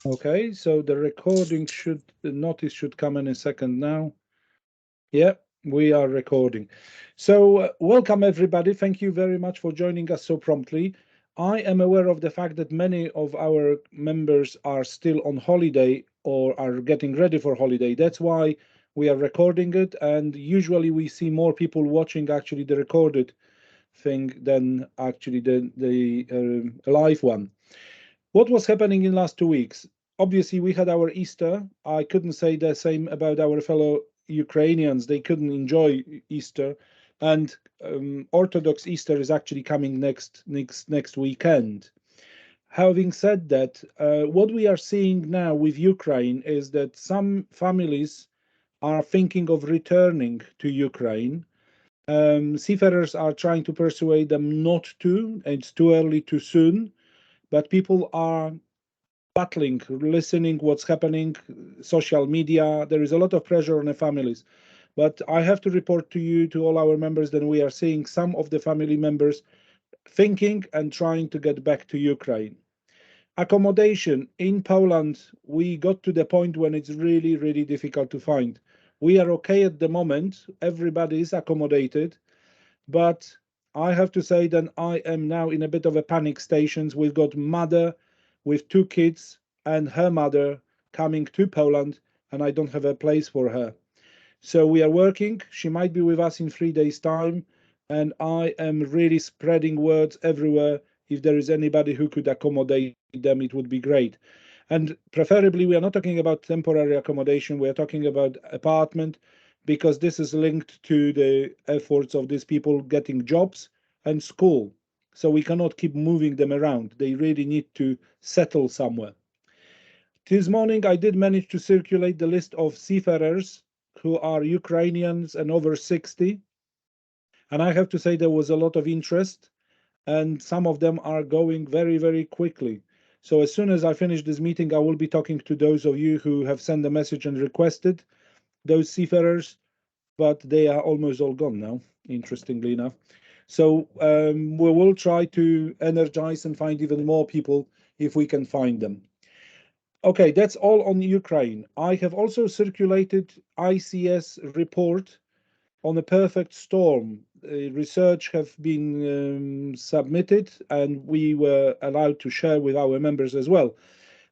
Okay, so the recording should, the notice should come in a second now. Yeah, we are recording. So, welcome everybody. Thank you very much for joining us so promptly. I am aware of the fact that many of our members are still on holiday or are getting ready for holiday. That's why we are recording it, and usually we see more people watching actually the recorded thing than actually the live one. What was happening in last 2 weeks? Obviously, we had our Easter. I couldn't say the same about our fellow Ukrainians. They couldn't enjoy Easter, and Orthodox Easter is actually coming next weekend. Having said that, what we are seeing now with Ukraine is that some families are thinking of returning to Ukraine. Seafarers are trying to persuade them not to. It's too early, too soon, but people are battling, listening what's happening, social media. There is a lot of pressure on the families. But I have to report to you, to all our members, that we are seeing some of the family members thinking and trying to get back to Ukraine. Accommodation in Poland, we got to the point when it's really, really difficult to find. We are okay at the moment. Everybody is accommodated. But I have to say that I am now in a bit of a panic stations. We've got mother with 2 kids and her mother coming to Poland, and I don't have a place for her. So we are working. She might be with us in 3 days' time, and I am really spreading words everywhere. If there is anybody who could accommodate them, it would be great. And preferably, we are not talking about temporary accommodation. We are talking about apartment, because this is linked to the efforts of these people getting jobs and school. So we cannot keep moving them around. They really need to settle somewhere. This morning, I did manage to circulate the list of seafarers who are Ukrainians and over 60. And I have to say, there was a lot of interest, and some of them are going very, very quickly. So as soon as I finish this meeting, I will be talking to those of you who have sent a message and requested those seafarers, but they are almost all gone now, interestingly enough. So we will try to energize and find even more people if we can find them. Okay, that's all on Ukraine. I have also circulated ICS report on a perfect storm. Research have been submitted, and we were allowed to share with our members as well.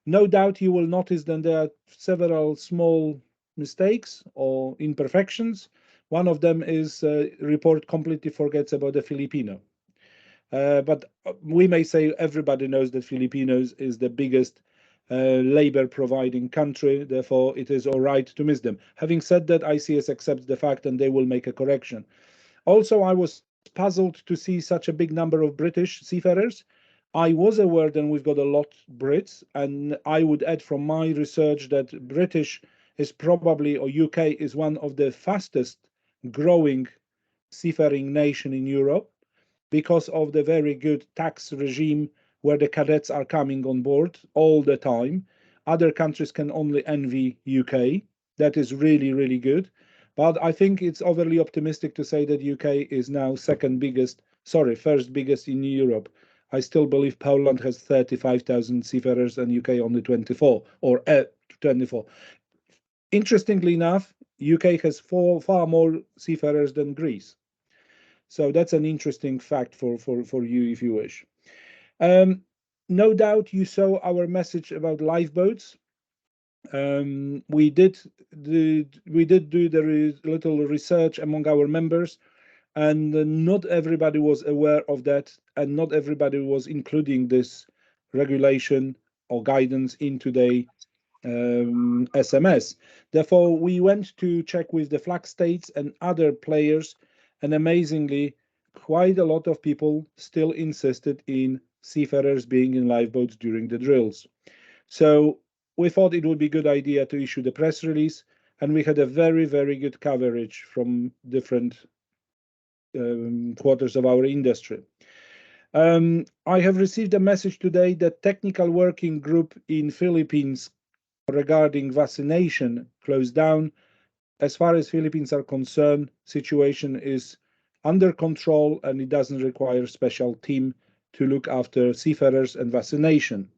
No doubt you will notice that there are several small mistakes or imperfections. One of them is report completely forgets about the Filipino. But we may say everybody knows that Filipinos is the biggest labor providing country, therefore it is all right to miss them. Having said that, ICS accepts the fact and they will make a correction. Also, I was puzzled to see such a big number of British seafarers. I was aware that we've got a lot Brits, and I would add from my research that British is probably, or UK is one of the fastest growing seafaring nation in Europe because of the very good tax regime where the cadets are coming on board all the time. Other countries can only envy UK. That is really, really good. But I think it's overly optimistic to say that UK is now first biggest in Europe. I still believe Poland has 35,000 seafarers and UK only 24 or 24. Interestingly enough, UK has far more seafarers than Greece. So that's an interesting fact for you if you wish. Um, no doubt you saw our message about lifeboats. We did do the little research among our members, and not everybody was aware of that, and not everybody was including this regulation or guidance into the SMS. Therefore, we went to check with the flag states and other players, and amazingly, quite a lot of people still insisted in seafarers being in lifeboats during the drills. So we thought it would be a good idea to issue the press release, and we had a very, very good coverage from different quarters of our industry. I have received a message today that technical working group in Philippines regarding vaccination closed down. As far as Philippines are concerned, situation is under control and it doesn't require special team to look after seafarers and vaccination.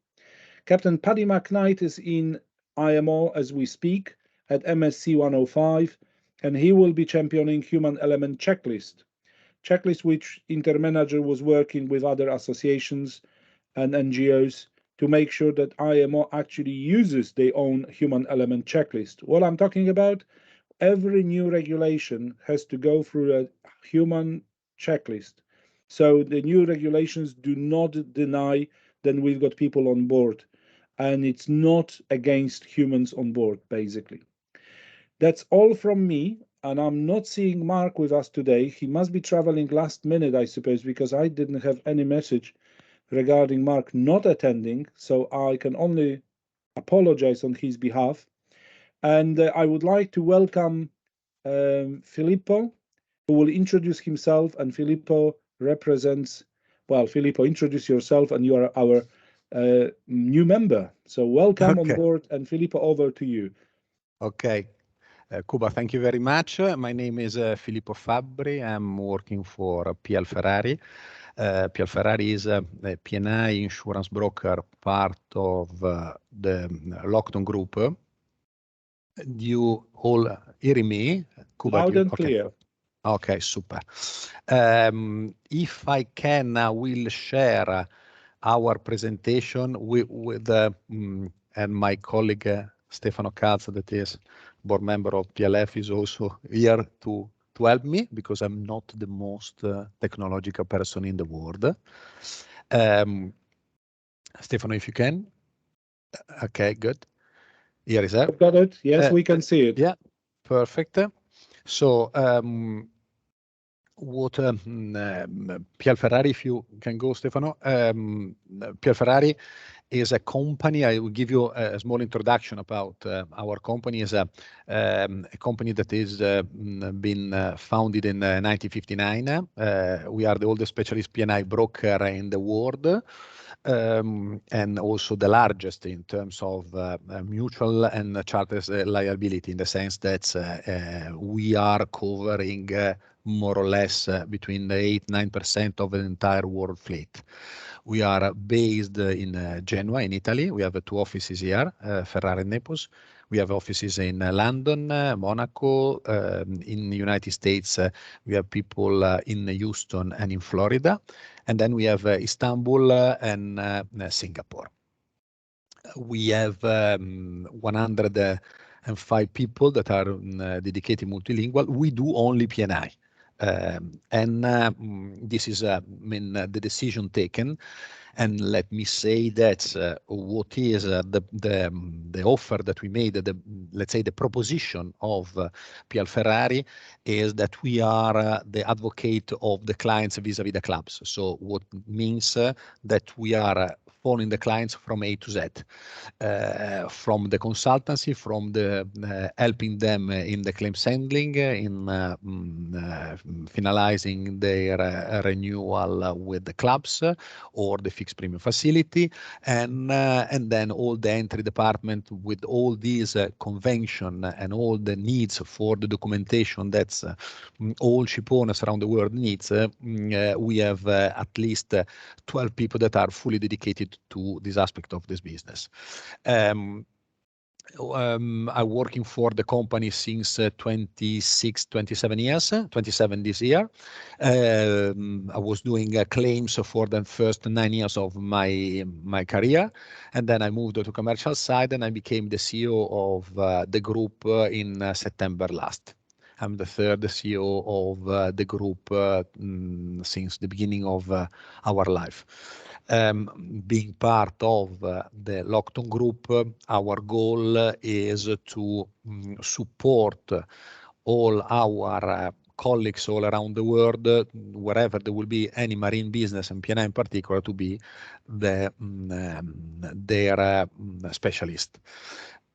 Captain Paddy McKnight is in IMO as we speak at MSC 105, and he will be championing human element checklist which InterManager was working with other associations and NGOs to make sure that IMO actually uses their own human element checklist. What I'm talking about, every new regulation has to go through a human checklist. So the new regulations do not deny that we've got people on board, and it's not against humans on board, basically. That's all from me, and I'm not seeing Mark with us today. He must be traveling last minute, I suppose, because I didn't have any message regarding Mark not attending, so I can only apologize on his behalf. And I would like to welcome Filippo, who will introduce himself, and Filippo represents, well, Filippo, introduce yourself, and you are our new member. So welcome on board, and Filippo, over to you. Okay. Kuba, thank you very much. My name is Filippo Fabbri. I'm working for PL Ferrari. PL Ferrari is a P&I insurance broker, part of the Lockton Group. You all hear me? Kuba, loud and clear. Okay, super. If I can, I will share our presentation with and my colleague Stefano Cazza, that is board member of PLF, is also here to help me, because I'm not the most technological person in the world. Stefano, if you can. Okay, good. Here is it. I've got it. Yes, we can see it. Yeah, perfect. So what PL Ferrari, if you can go, Stefano. PL Ferrari is a company. I will give you a small introduction about our company. Is a company that is been founded in 1959. We are the oldest specialist P&I broker in the world, and also the largest in terms of mutual and chartered liability, in the sense that we are covering more or less between the 8-9% of the entire world fleet. We are based in Genoa, in Italy. We have 2 offices here, Ferrari and Naples. We have offices in London, Monaco. In the United States, we have people in Houston and in Florida. And then we have Istanbul and Singapore. We have 105 people that are dedicated multilingual. We do only P&I. This is the decision taken, and let me say that what is the offer that we made, let's say the proposition of PL Ferrari, is that we are the advocate of the clients vis-a-vis the clubs. So what means that we are following the clients from A to Z, from the consultancy, from the helping them in the claims handling, in finalizing their renewal with the clubs or the fixed premium facility, and then all the entry department with all these convention and all the needs for the documentation that's all ship owners around the world needs. We have at least 12 people that are fully dedicated to this aspect of this business. I'm working for the company since 27 years, 27 this year. I was doing claims for the first 9 years of my career, and then I moved to commercial side, and I became the CEO of the group in September last. I'm the third CEO of the group since the beginning of our life. Being part of the Lockton Group, our goal is to support all our colleagues all around the world, wherever there will be any marine business, and P&I in particular, to be their specialist.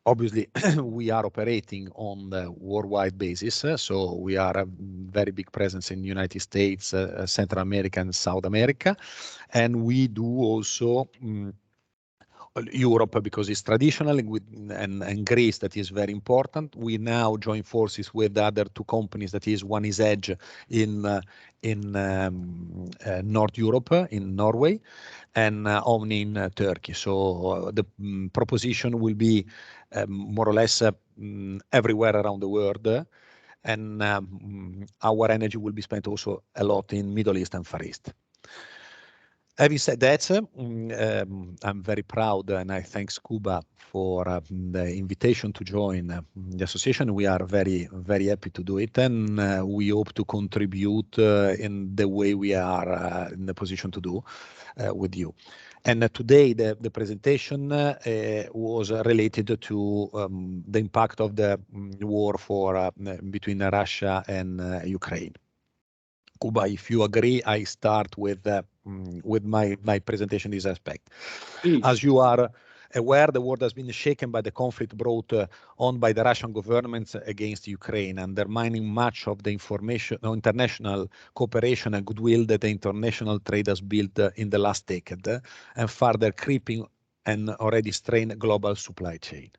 Obviously, we are operating on the worldwide basis, so we are a very big presence in the United States, Central America, and South America, and we do also Europe, because it's traditional, and Greece, that is very important. We now join forces with the other two companies, that is, one is Edge in North Europe, in Norway, and Omni in Turkey. So the proposition will be more or less everywhere around the world, and our energy will be spent also a lot in Middle East and Far East. Having said that, I'm very proud, and I thank Scuba for the invitation to join the association. We are very, very happy to do it, and we hope to contribute in the way we are in the position to do with you. And today, the presentation was related to the impact of the war between Russia and Ukraine. Kuba, if you agree, I start with my presentation in this aspect. Please. As you are aware, the world has been shaken by the conflict brought on by the Russian government against Ukraine, undermining much of the international cooperation and goodwill that the international trade has built in the last decade, and further creeping an already strained global supply chain.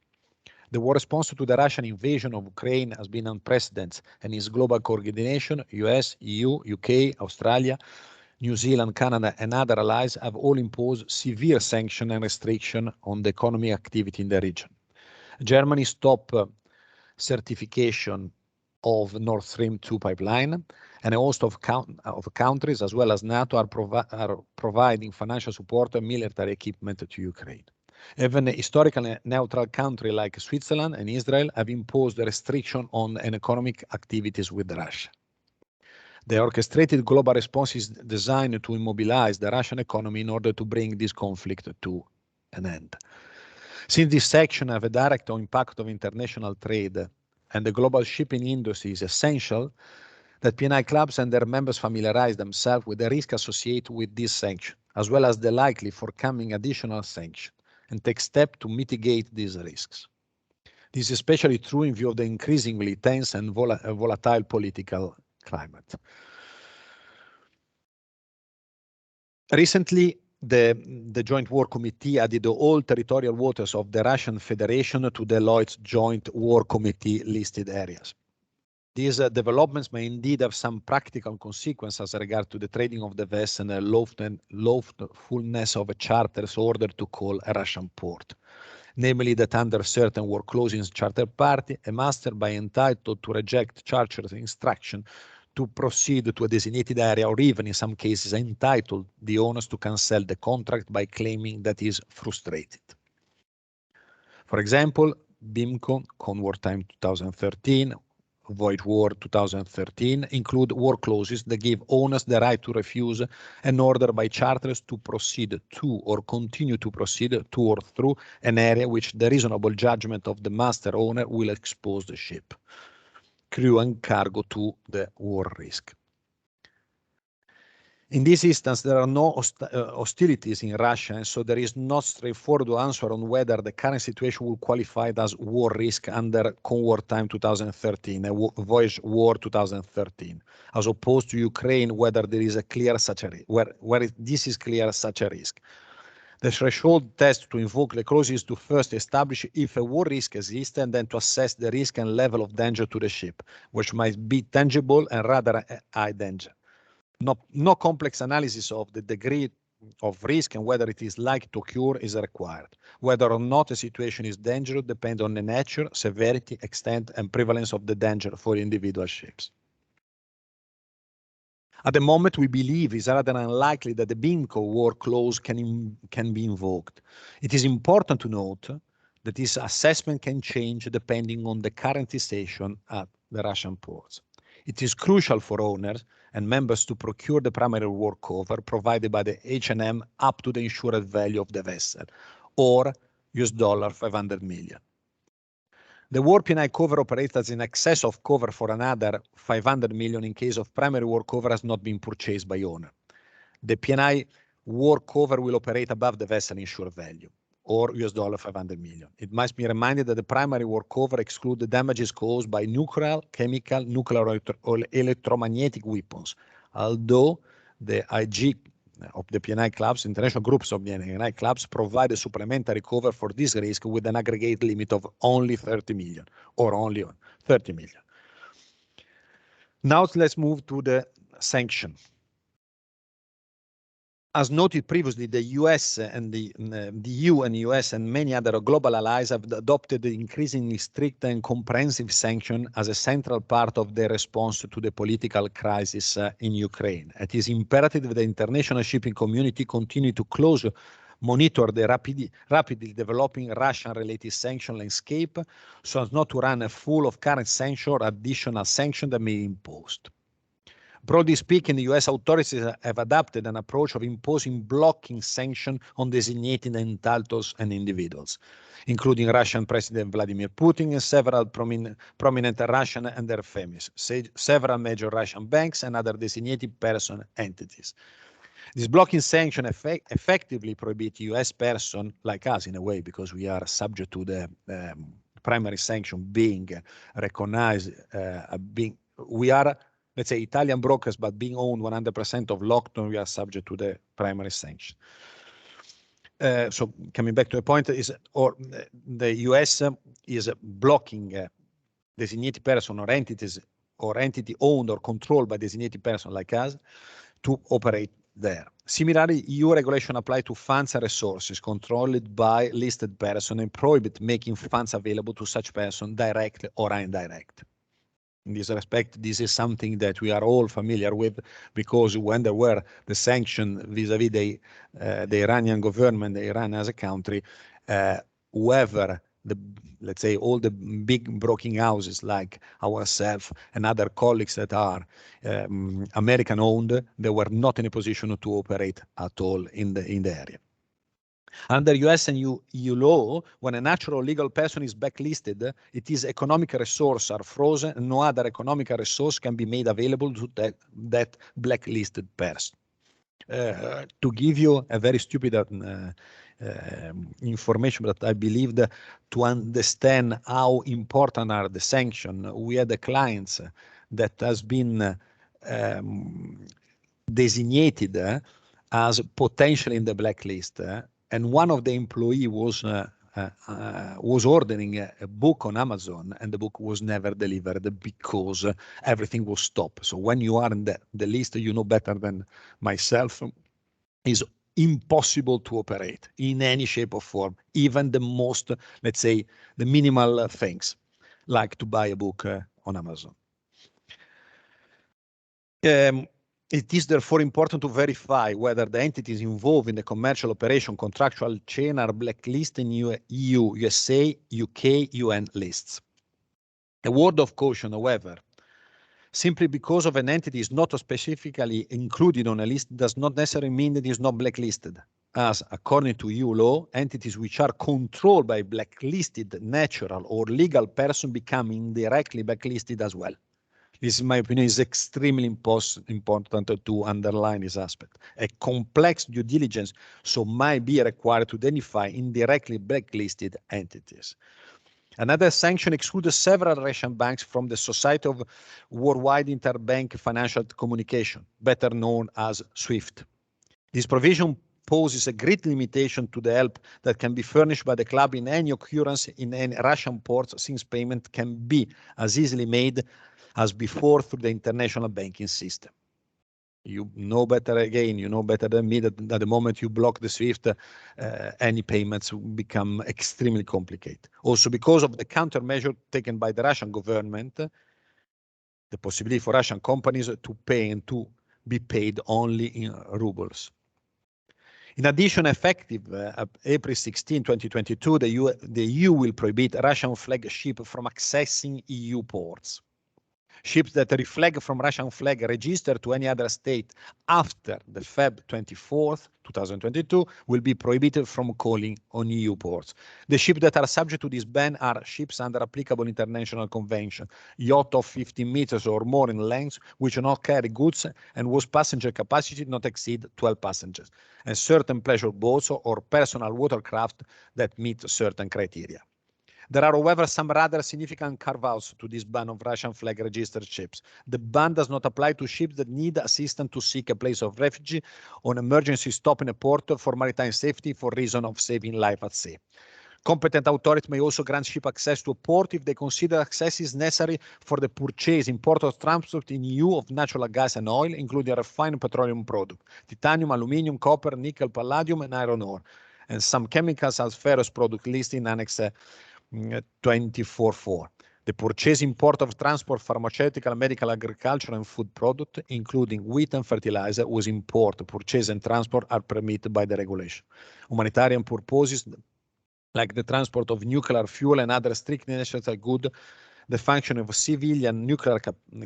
The war response to the Russian invasion of Ukraine has been unprecedented, and its global coordination, US, EU, UK, Australia, New Zealand, Canada, and other allies have all imposed severe sanctions and restrictions on the economic activity in the region. Germany stopped certification of Nord Stream 2 pipeline, and a host of countries, as well as NATO, are providing financial support and military equipment to Ukraine. Even a historically neutral country like Switzerland and Israel have imposed a restriction on economic activities with Russia. The orchestrated global response is designed to immobilize the Russian economy in order to bring this conflict to an end. Since this section has a direct impact on international trade and the global shipping industry is essential, that P&I clubs and their members familiarize themselves with the risk associated with this sanction, as well as the likely forthcoming additional sanction, and take steps to mitigate these risks. This is especially true in view of the increasingly tense and volatile political climate. Recently, the Joint War Committee added all territorial waters of the Russian Federation to the Lloyd's Joint War Committee listed areas. These developments may indeed have some practical consequences as regard to the trading of the vessel and the lawfulness of charters ordered to call a Russian port. Namely, that under certain war clauses, charter party, a master be entitled to reject charter's instruction to proceed to a designated area, or even in some cases entitled the owners to cancel the contract by claiming that is frustrated. For example, BIMCO, Con Wartime 2013, Void War 2013 include war clauses that give owners the right to refuse an order by charters to proceed to or continue to proceed to or through an area which the reasonable judgment of the master owner will expose the ship, crew and cargo to the war risk. In this instance, there are no hostilities in Russia, and so there is not straightforward answer on whether the current situation will qualify as war risk under Con Wartime 2013, Voyage War 2013, as opposed to Ukraine, whether there is a clear such a where this is clear such a risk. The threshold test to invoke the clause is to first establish if a war risk exists, and then to assess the risk and level of danger to the ship, which might be tangible and rather high danger. No complex analysis of the degree of risk and whether it is likely to occur is required. Whether or not a situation is dangerous depends on the nature, severity, extent, and prevalence of the danger for individual ships. At the moment, we believe it's rather unlikely that the BIMCO war clause can be invoked. It is important to note that this assessment can change depending on the current situation at the Russian ports. It is crucial for owners and members to procure the primary war cover provided by the H&M up to the insured value of the vessel, or $500 million. The war P&I cover operates as in excess of cover for another $500 million in case of primary war cover has not been purchased by owner. The P&I war cover will operate above the vessel insured value, or $500 million. It must be reminded that the primary war cover excludes the damages caused by nuclear, chemical, nuclear or electromagnetic weapons, although the IG the PNI clubs, international groups of the PNI clubs, provide a supplementary cover for this risk with an aggregate limit of only 30 million or only 30 million. Now let's move to the sanction. As noted previously, the US and the EU and US and many other global allies have adopted increasingly strict and comprehensive sanctions as a central part of their response to the political crisis in Ukraine. It is imperative that the international shipping community continue to closely monitor the rapidly developing Russian-related sanction landscape so as not to run full of current sanctions or additional sanctions that may be imposed. Broadly speaking, the US authorities have adopted an approach of imposing blocking sanctions on designated entitles and individuals, including Russian President Vladimir Putin and several prominent Russian and their families, several major Russian banks and other designated person entities. This blocking sanction effectively prohibit US persons like us in a way, because we are subject to the primary sanction being recognized, we are, let's say, Italian brokers, but being owned 100% of Lockton, we are subject to the primary sanction. So coming back to the point, the US is blocking designated person or entities or entity owned or controlled by designated person like us to operate there. Similarly, EU regulation apply to funds and resources controlled by listed person and prohibit making funds available to such person directly or indirect. In this respect, this is something that we are all familiar with, because when there were the sanctions vis-a-vis the Iranian government, the Iran as a country, whoever, let's say, all the big broking houses like ourselves and other colleagues that are American-owned, they were not in a position to operate at all in the area. Under US and EU law, when a natural legal person is blacklisted, its economic resources are frozen and no other economic resource can be made available to that blacklisted person. To give you a very stupid information, but I believe that to understand how important are the sanctions, we had the clients that has been designated as potentially in the blacklist, and one of the employee was ordering a book on Amazon, and the book was never delivered because everything was stopped. So when you are in the list, you know better than myself, is impossible to operate in any shape or form, even the most, let's say, the minimal things, like to buy a book on Amazon. It is therefore important to verify whether the entities involved in the commercial operation contractual chain are blacklisted in EU, USA, UK, UN lists. A word of caution, however, simply because of an entity is not specifically included on a list does not necessarily mean that it is not blacklisted, as according to EU law, entities which are controlled by blacklisted natural or legal person become indirectly blacklisted as well. This, in my opinion, is extremely important to underline this aspect. A complex due diligence so might be required to identify indirectly blacklisted entities. Another sanction excludes several Russian banks from the Society of Worldwide Interbank Financial Communication, better known as SWIFT. This provision poses a great limitation to the help that can be furnished by the club in any occurrence in any Russian ports, since payment can be as easily made as before through the international banking system. You know better, again, you know better than me that at the moment you block the SWIFT, any payments will become extremely complicated. Also because of the countermeasure taken by the Russian government, the possibility for Russian companies to pay and to be paid only in rubles. In addition, effective April 16, 2022, the EU will prohibit Russian flagship from accessing EU ports. Ships that reflag from Russian flag registered to any other state after the Feb 24th, 2022 will be prohibited from calling on EU ports. The ships that are subject to this ban are ships under applicable international convention, yacht of 15 meters or more in length, which do not carry goods and whose passenger capacity not exceed 12 passengers, and certain pleasure boats or personal watercraft that meet certain criteria. There are, however, some rather significant carve-outs to this ban of Russian flag registered ships. The ban does not apply to ships that need assistance to seek a place of refuge on emergency stop in a port for maritime safety for reason of saving life at sea. Competent authorities may also grant ship access to a port if they consider access is necessary for the purchase, import, or transport in EU of natural gas and oil, including refined petroleum products, titanium, aluminium, copper, nickel, palladium, and iron ore, and some chemicals as ferrous product listed in Annex 24.4. The purchase, import of transport, pharmaceutical, medical, agricultural, and food product, including wheat and fertilizer, whose import, purchase, and transport are permitted by the regulation. Humanitarian purposes, like the transport of nuclear fuel and other strictly necessary goods, the function of civilian nuclear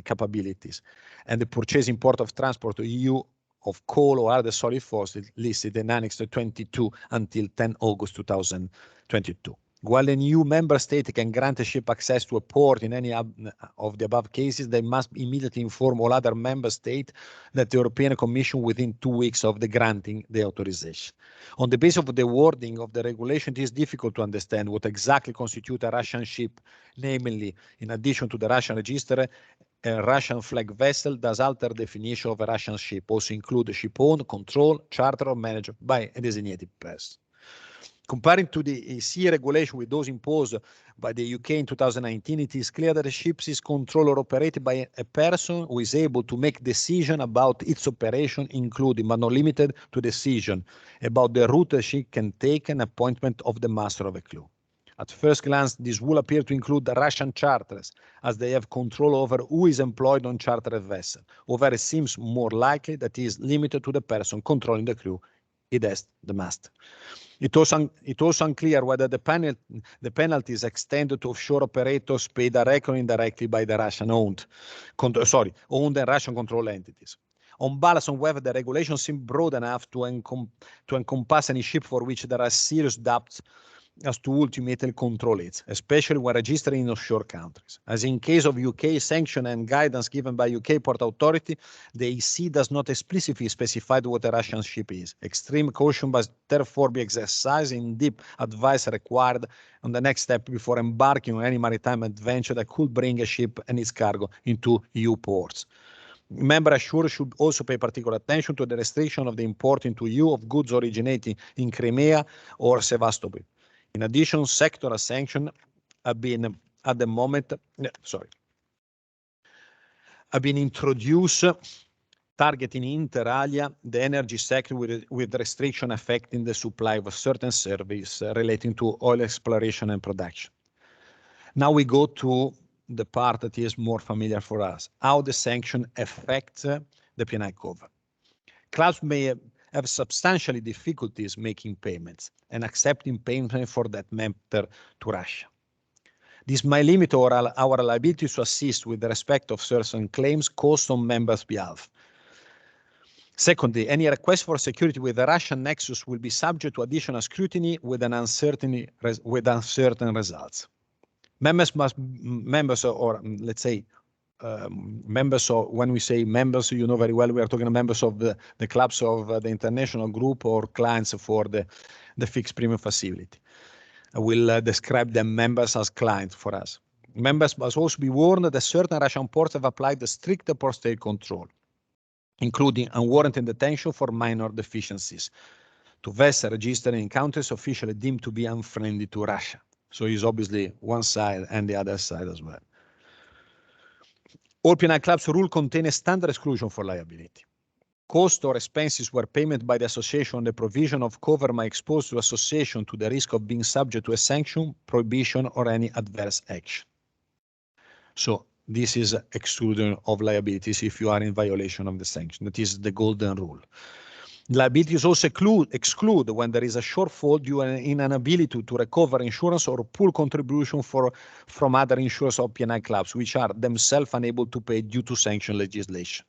capabilities, and the purchase, import of transport to EU of coal or other solid fuels listed in Annex 22 until 10 August 2022. While an EU member state can grant a ship access to a port in any of the above cases, they must immediately inform all other member states that the European Commission within 2 weeks of the granting the authorization. On the basis of the wording of the regulation, it is difficult to understand what exactly constitutes a Russian ship, namely, in addition to the Russian register, a Russian flag vessel does alter definition of a Russian ship, also include ship owned, controlled, chartered, or managed by a designated person. Comparing to the sea regulation with those imposed by the UK in 2019, it is clear that a ship is controlled or operated by a person who is able to make decisions about its operation, including but not limited to decision about the route a ship can take and appointment of the master of a crew. At first glance, this will appear to include the Russian charters, as they have control over who is employed on chartered vessel. However, it seems more likely that it is limited to the person controlling the crew, i.e. the master. It also unclear whether the penalty is extended to offshore operators paid directly or indirectly by the owned and Russian controlled entities. On balance, on whether the regulation seems broad enough to encompass any ship for which there are serious doubts as to ultimately control it, especially when registering in offshore countries. As in case of UK sanction and guidance given by UK Port Authority, the EC does not explicitly specify what a Russian ship is. Extreme caution must therefore be exercised in deep advice required on the next step before embarking on any maritime adventure that could bring a ship and its cargo into EU ports. Member assured should also pay particular attention to the restriction of the import into EU of goods originating in Crimea or Sevastopol. In addition, sectoral sanctions have been introduced targeting inter alia the energy sector with restriction affecting the supply of certain services relating to oil exploration and production. Now we go to the part that is more familiar for us, how the sanction affects the P&I cover. Clubs may have substantially difficulties making payments and accepting payment for that matter to Russia. This may limit our ability to assist with respect of certain claims caused on members' behalf. Secondly, any request for security with the Russian nexus will be subject to additional scrutiny with uncertain results. Members, or let's say members of, when we say members, you know very well, we are talking members of the clubs of the international group or clients for the fixed premium facility. I will describe them members as clients for us. Members must also be warned that certain Russian ports have applied the strict port state control, including unwarranted detention for minor deficiencies to vessels registered in countries officially deemed to be unfriendly to Russia. So it's obviously one side and the other side as well. All P&I clubs rule contain a standard exclusion for liability. Cost or expenses where payment by the association on the provision of cover may expose the association to the risk of being subject to a sanction, prohibition, or any adverse action. So this is exclusion of liabilities if you are in violation of the sanction. That is the golden rule. Liabilities also exclude when there is a shortfall due to an inability to recover insurance or pool contribution from other insurers or P&I clubs, which are themselves unable to pay due to sanction legislation.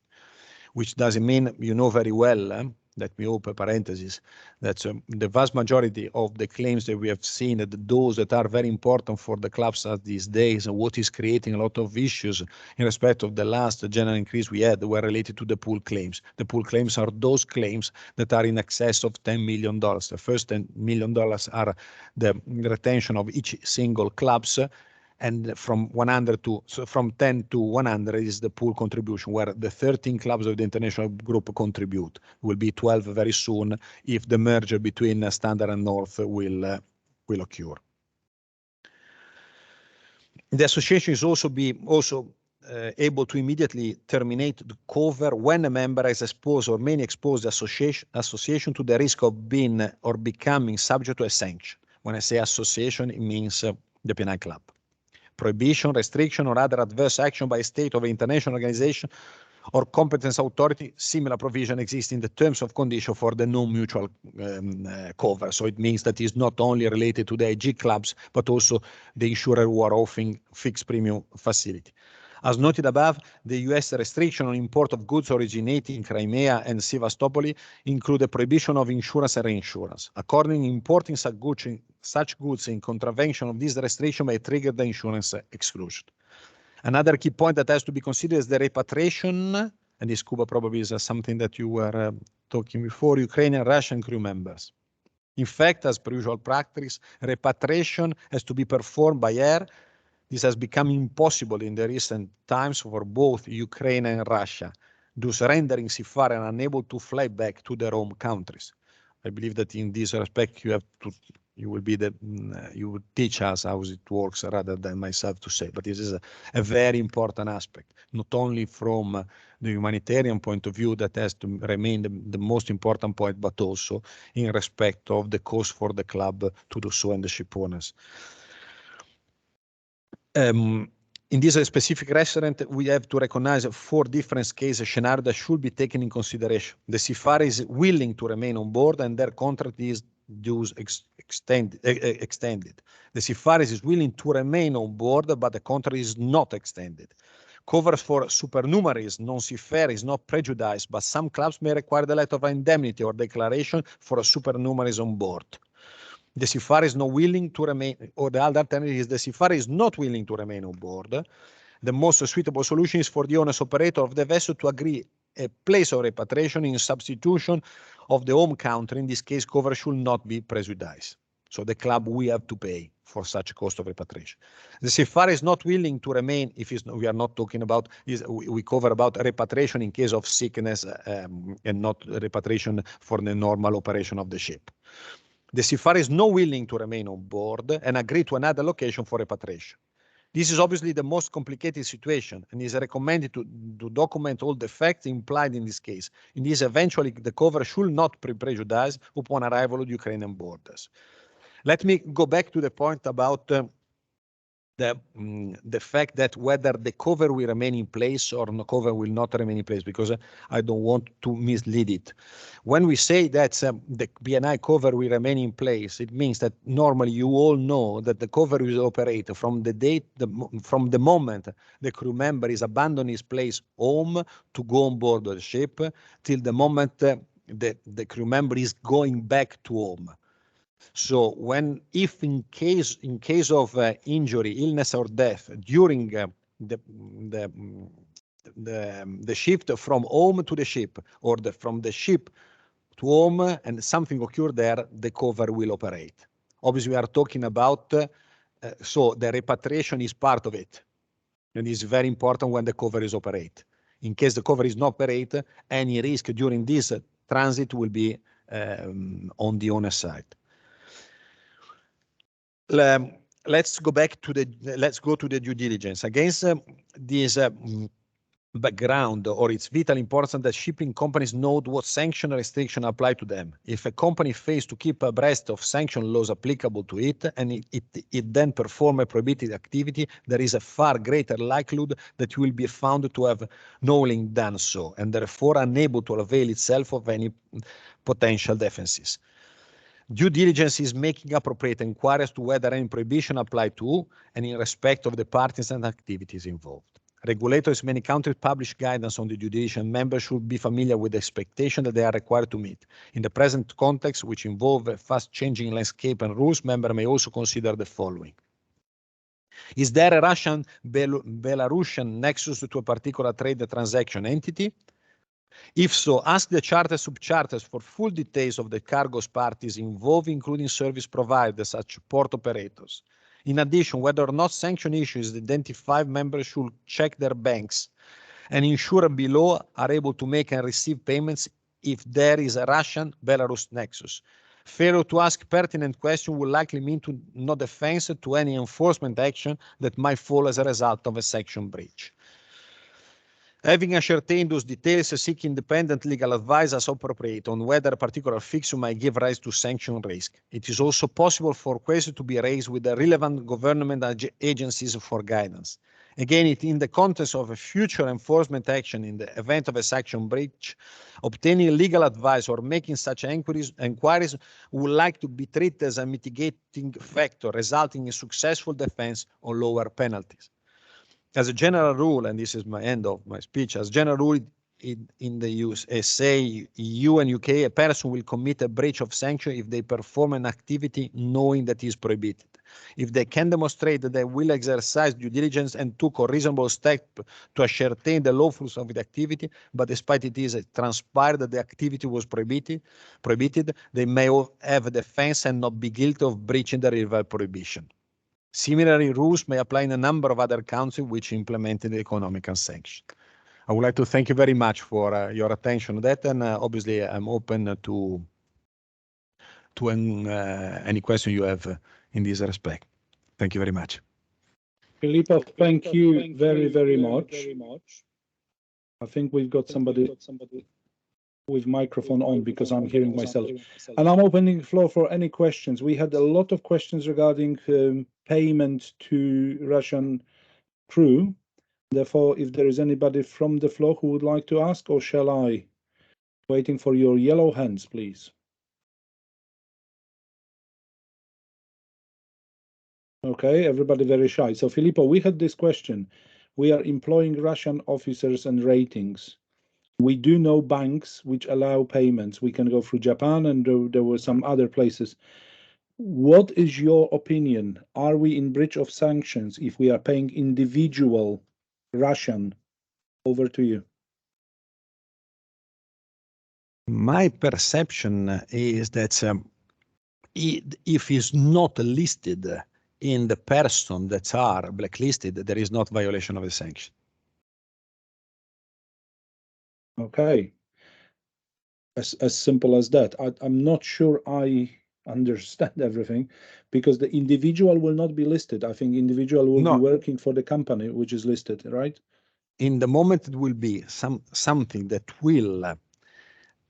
Which doesn't mean, you know very well, let me open parentheses, that the vast majority of the claims that we have seen, that those that are very important for the clubs at these days, and what is creating a lot of issues in respect of the last general increase we had, were related to the pool claims. The pool claims are those claims that are in excess of $10 million. The first $10 million are the retention of each single clubs, and from 100 to, so from 10 to 100 is the pool contribution, where the 13 clubs of the international group contribute. Will be 12 very soon if the merger between Standard and North will occur. The association is also able to immediately terminate the cover when a member is exposed or may expose the association to the risk of being or becoming subject to a sanction. When I say association, it means the penal club. Prohibition, restriction, or other adverse action by a state or international organization or competence authority, similar provision exists in the terms of condition for the non-mutual cover. So it means that it's not only related to the IG clubs, but also the insurer who are offering fixed premium facility. As noted above, the US restriction on import of goods originating in Crimea and Sevastopol include a prohibition of insurance and reinsurance. Accordingly, importing such goods in contravention of this restriction may trigger the insurance exclusion. Another key point that has to be considered is the repatriation, and this Cuba probably is something that you were talking before, Ukrainian, Russian crew members. In fact, as per usual practice, repatriation has to be performed by air. This has become impossible in the recent times for both Ukraine and Russia, thus rendering seafarers unable to fly back to their home countries. I believe that in this respect you will teach us how it works rather than myself to say. But this is a very important aspect, not only from the humanitarian point of view that has to remain the most important point, but also in respect of the cost for the club to do so and the ship owners. In this specific restaurant, we have to recognize 4 different cases scenarios that should be taken in consideration. The seafarer is willing to remain on board and their contract is extended. The seafarer is willing to remain on board, but the contract is not extended. Covers for supernumeraries, non-seafarer is not prejudiced, but some clubs may require the letter of indemnity or declaration for a supernumeraries on board. The seafarer is not willing to remain, or the other alternative is the seafarer is not willing to remain on board. The most suitable solution is for the owner's operator of the vessel to agree a place of repatriation in substitution of the home country. In this case, cover should not be prejudiced. So the club will have to pay for such cost of repatriation. The seafarer is not willing to remain, we are not talking about, we cover about repatriation in case of sickness and not repatriation for the normal operation of the ship. The seafarer is not willing to remain on board and agree to another location for repatriation. This is obviously the most complicated situation and is recommended to document all the facts implied in this case. In this, eventually, the cover should not be prejudiced upon arrival at Ukrainian borders. Let me go back to the point about the fact that whether the cover will remain in place or no cover will not remain in place, because I don't want to mislead it. When we say that the BNI cover will remain in place, it means that normally you all know that the cover will operate from from the moment the crew member is abandoning his place home to go on board the ship till the moment the crew member is going back to home. So if in case of injury, illness, or death during the shift from home to the ship, or from the ship to home, and something occurred there, the cover will operate. Obviously, we are talking about so the repatriation is part of it, and it's very important when the cover is operate. In case the cover is not operate, any risk during this transit will be on the owner's side. Let's go to the due diligence. Against this background, or it's vital important that shipping companies know what sanction restriction apply to them. If a company fails to keep abreast of sanction laws applicable to it, and it then perform a prohibited activity, there is a far greater likelihood that it will be found to have knowingly done so, and therefore unable to avail itself of any potential defenses. Due diligence is making appropriate inquiries to whether any prohibition apply to and in respect of the parties and activities involved. Regulators in many countries publish guidance on the due diligence, and members should be familiar with the expectation that they are required to meet. In the present context, which involve a fast-changing landscape and rules, members may also consider the following. Is there a Russian Belarusian nexus to a particular trade transaction entity? If so, ask the charter subcharters for full details of the cargo's parties involved, including service providers such as port operators. In addition, whether or not sanction issues identified, members should check their banks and ensure below are able to make and receive payments if there is a Russian-Belarus nexus. Failure to ask pertinent questions will likely mean to no defense to any enforcement action that might fall as a result of a sanction breach. Having ascertained those details, seek independent legal advice as appropriate on whether a particular fixture might give rise to sanction risk. It is also possible for questions to be raised with the relevant government agencies for guidance. Again, in the context of a future enforcement action in the event of a sanction breach, obtaining legal advice or making such inquiries would like to be treated as a mitigating factor, resulting in successful defense or lower penalties. As a general rule, and this is my end of my speech, as a general rule in the USA, EU, and UK, a person will commit a breach of sanction if they perform an activity knowing that is prohibited. If they can demonstrate that they will exercise due diligence and took a reasonable step to ascertain the lawfulness of the activity, but despite it is transpired that the activity was prohibited, they may have a defense and not be guilty of breaching the relevant prohibition. Similarly, rules may apply in a number of other countries which implemented the economic sanction. I would like to thank you very much for your attention to that, and obviously I'm open to any question you have in this respect. Thank you very much. Filippo, thank you very, very much. I think we've got somebody with microphone on because I'm hearing myself. And I'm opening the floor for any questions. We had a lot of questions regarding payment to Russian crew. Therefore, if there is anybody from the floor who would like to ask, or shall I? Waiting for your yellow hands, please. Okay, everybody very shy. So, Filippo, we had this question. We are employing Russian officers and ratings. We do know banks which allow payments. We can go through Japan, and there were some other places. What is your opinion? Are we in breach of sanctions if we are paying individual Russian? Over to you. My perception is that if it's not listed in the person that are blacklisted, there is not violation of the sanction. Okay. As simple as that. I'm not sure I understand everything, because the individual will not be listed. I think individual will be working for the company which is listed, right? In the moment, it will be something that will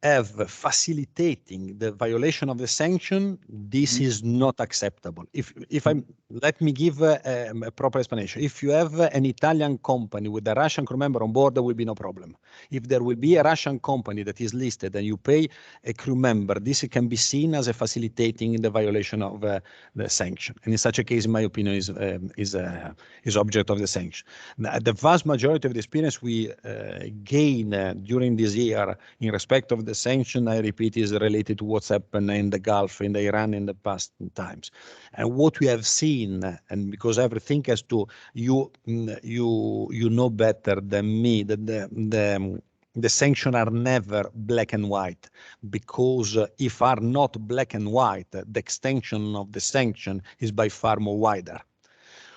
have facilitating the violation of the sanction. This is not acceptable. Let me give a proper explanation. If you have an Italian company with a Russian crew member on board, there will be no problem. If there will be a Russian company that is listed and you pay a crew member, this can be seen as a facilitating the violation of the sanction. And in such a case, in my opinion, is object of the sanction. The vast majority of the experience we gain during this year in respect of the sanction, I repeat, is related to what's happened in the Gulf, in the Iran in the past times. And what we have seen, and because everything has to, you know better than me, that the sanctions are never black and white, because if are not black and white, the extension of the sanction is by far more wider.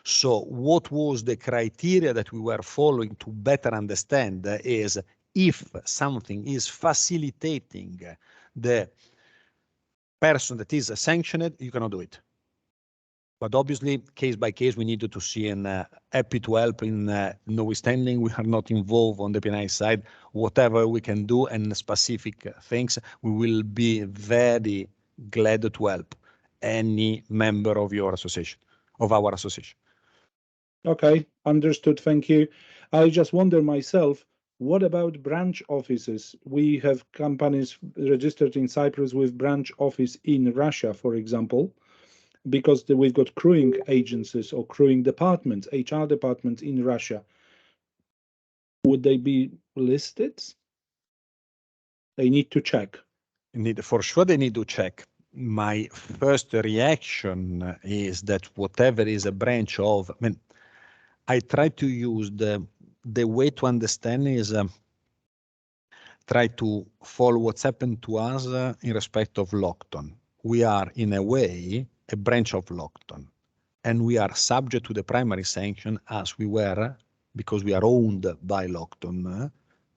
So what was the criteria that we were following to better understand is if something is facilitating the person that is sanctioned, you cannot do it. But obviously, case by case, we needed to see, and happy to help in notwithstanding we are not involved on the penal side. Whatever we can do and specific things, we will be very glad to help any member of your association, of our association. Okay, understood. Thank you. I just wonder myself, what about branch offices? We have companies registered in Cyprus with branch office in Russia, for example, because we've got crewing agencies or crewing departments, HR departments in Russia. Would they be listed? They need to check. For sure, they need to check. My first reaction is that whatever is a branch of, I mean, I try to use the way to understand is try to follow what's happened to us in respect of Lockton. We are, in a way, a branch of Lockton, and we are subject to the primary sanction as we were, because we are owned by Lockton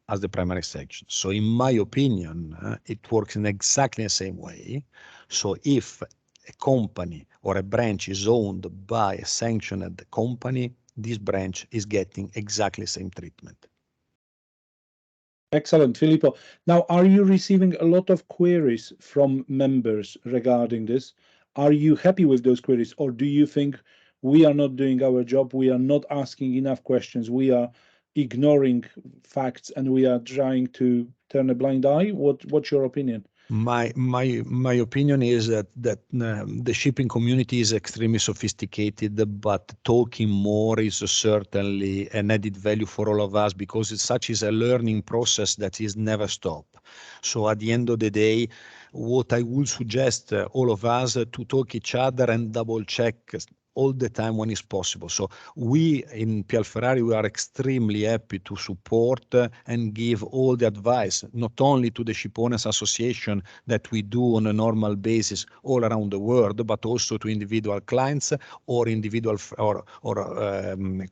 as the primary sanction. So in my opinion, it works in exactly the same way. So if a company or a branch is owned by a sanctioned company, this branch is getting exactly the same treatment. Excellent, Filippo. Now, are you receiving a lot of queries from members regarding this? Are you happy with those queries, or do you think we are not doing our job, we are not asking enough questions, we are ignoring facts, and we are trying to turn a blind eye? What's your opinion? My opinion is that the shipping community is extremely sophisticated, but talking more is certainly an added value for all of us, because it's such is a learning process that is never stop. So at the end of the day, what I would suggest all of us to talk each other and double check all the time when it's possible. So we in Pialferrari, we are extremely happy to support and give all the advice, not only to the Ship Owners Association that we do on a normal basis all around the world, but also to individual clients or individual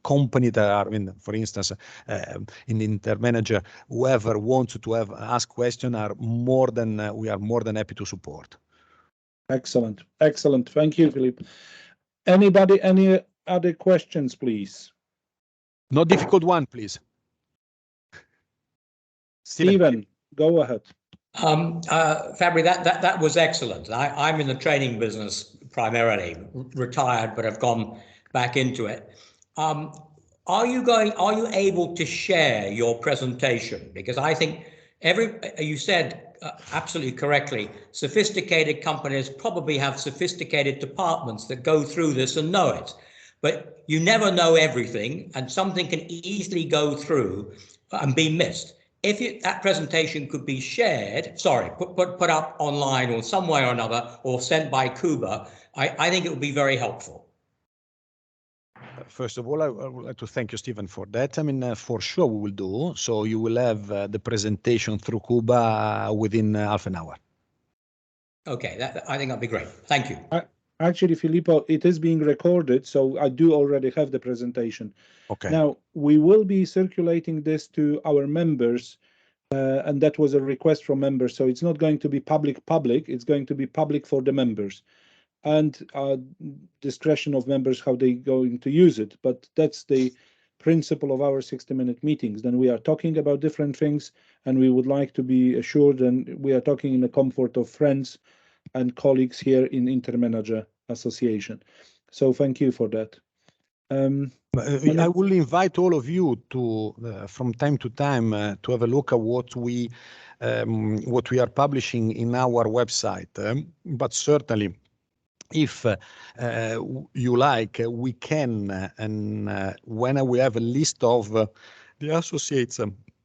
company that are, for instance, in InterManager, whoever wants to ask questions are we are more than happy to support. Excellent, excellent. Thank you, Philippe. Anybody, any other questions, please? No difficult one, please. Stephen, go ahead. Fabry, that was excellent. I'm in the training business primarily, retired, but I've gone back into it. Are you able to share your presentation? Because I think you said absolutely correctly, sophisticated companies probably have sophisticated departments that go through this and know it. But you never know everything, and something can easily go through and be missed. If that presentation could be shared, put up online or some way or another, or sent by Cuba, I think it would be very helpful. First of all, I would like to thank you, Stephen, for that. I mean, for sure we will do. So you will have the presentation through Cuba within half an hour. Okay, I think that'd be great. Thank you. Actually, Filippo, it is being recorded, so I do already have the presentation. Okay. Now, we will be circulating this to our members, and that was a request from members. So it's not going to be public, it's going to be public for the members, and discretion of members how they're going to use it. But that's the principle of our 60-minute meetings. Then we are talking about different things, and we would like to be assured, and we are talking in the comfort of friends and colleagues here in InterManager Association. So thank you for that. I will invite all of you to, from time to time, to have a look at what we are publishing in our website. But certainly, if you like, we can, and when we have a list of the associates,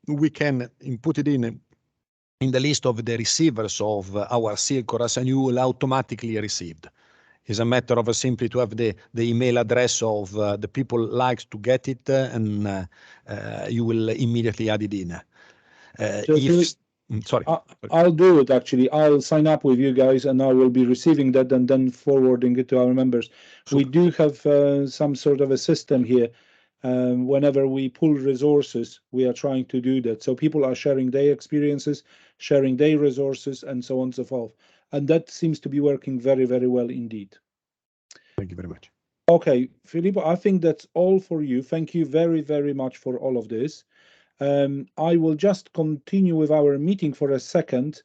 we can put it in the list of the receivers of our circulars, and you will automatically receive. It's a matter of simply to have the email address of the people likes to get it, and you will immediately add it in. I'll do it, actually. I'll sign up with you guys, and I will be receiving that and then forwarding it to our members. Super. We do have some sort of a system here. Whenever we pull resources, we are trying to do that. So people are sharing their experiences, sharing their resources, and so on and so forth. And that seems to be working very, very well indeed. Thank you very much. Okay, Filippo, I think that's all for you. Thank you very, very much for all of this. I will just continue with our meeting for a second,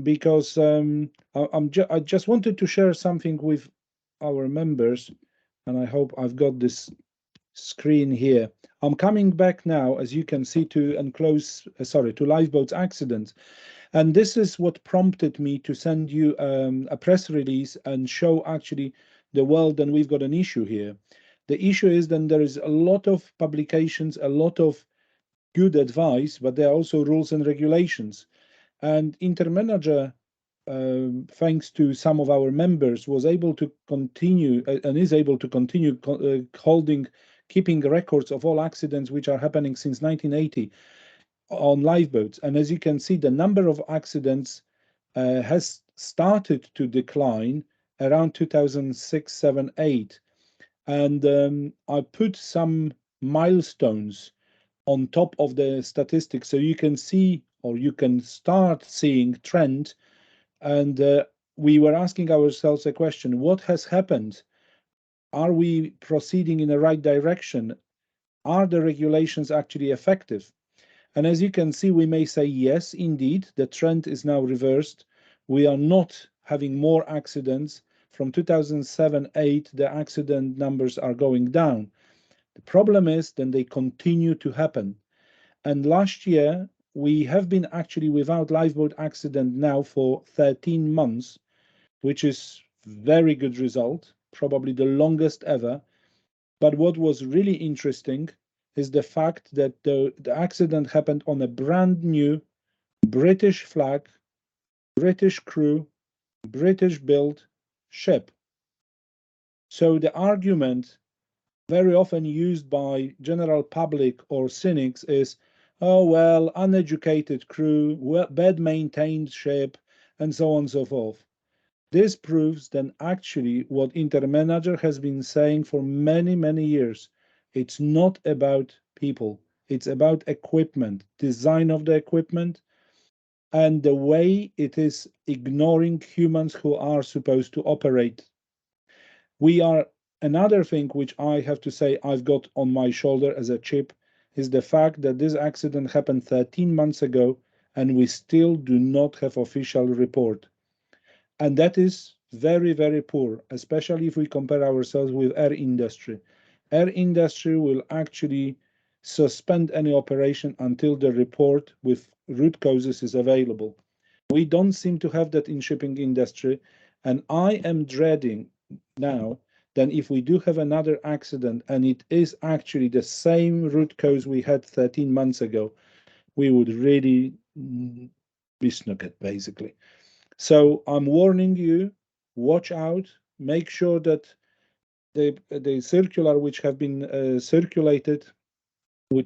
because I just wanted to share something with our members, and I hope I've got this screen here. I'm coming back now, as you can see, to lifeboats accidents, and this is what prompted me to send you a press release and show actually the world that we've got an issue here. The issue is then there is a lot of publications, a lot of good advice, but there are also rules and regulations. And InterManager, thanks to some of our members, was able to continue and is able to continue keeping records of all accidents which are happening since 1980 on lifeboats. And as you can see, the number of accidents has started to decline around 2006, 7, 8. And I put some milestones on top of the statistics so you can see, or you can start seeing trend. And we were asking ourselves a question: what has happened? Are we proceeding in the right direction? Are the regulations actually effective? And as you can see, we may say, yes, indeed, the trend is now reversed. We are not having more accidents. From 2007-8, the accident numbers are going down. The problem is then they continue to happen. And last year, we have been actually without lifeboat accident now for 13 months, which is very good result, probably the longest ever. But what was really interesting is the fact that the accident happened on a brand new British flag, British crew, British built ship. So the argument very often used by general public or cynics is, oh, well, uneducated crew, bad maintained ship, and so on and so forth. This proves then actually what InterManager has been saying for many, many years. It's not about people. It's about equipment, design of the equipment, and the way it is ignoring humans who are supposed to operate. Another thing which I have to say I've got on my shoulder as a chip is the fact that this accident happened 13 months ago and we still do not have official report. And that is very, very poor, especially if we compare ourselves with air industry. Air industry will actually suspend any operation until the report with root causes is available. We don't seem to have that in shipping industry, and I am dreading now that if we do have another accident and it is actually the same root cause we had 13 months ago, we would really be snookered, basically. So I'm warning you, watch out, make sure that the circular which have been circulated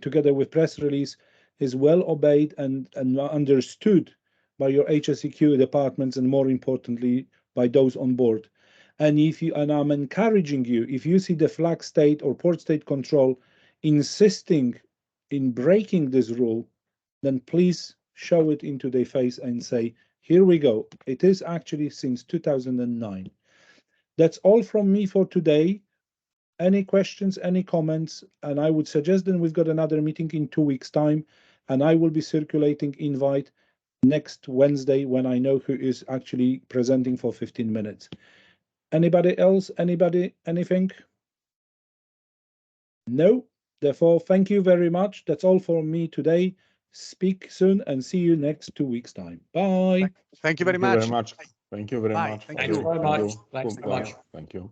together with press release is well obeyed and understood by your HSEQ departments and more importantly by those on board. And I'm encouraging you, if you see the flag state or port state control insisting in breaking this rule, then please show it into their face and say, here we go. It is actually since 2009. That's all from me for today. Any questions, any comments? And I would suggest then we've got another meeting in 2 weeks' time, and I will be circulating invite next Wednesday when I know who is actually presenting for 15 minutes. Anybody else? Anybody? Anything? No? Therefore, thank you very much. That's all from me today. Speak soon and see you next 2 weeks' time. Bye. Thank you very much. Thank you very much. Bye. Thank you. Thanks very much. Thanks very much. Thank you.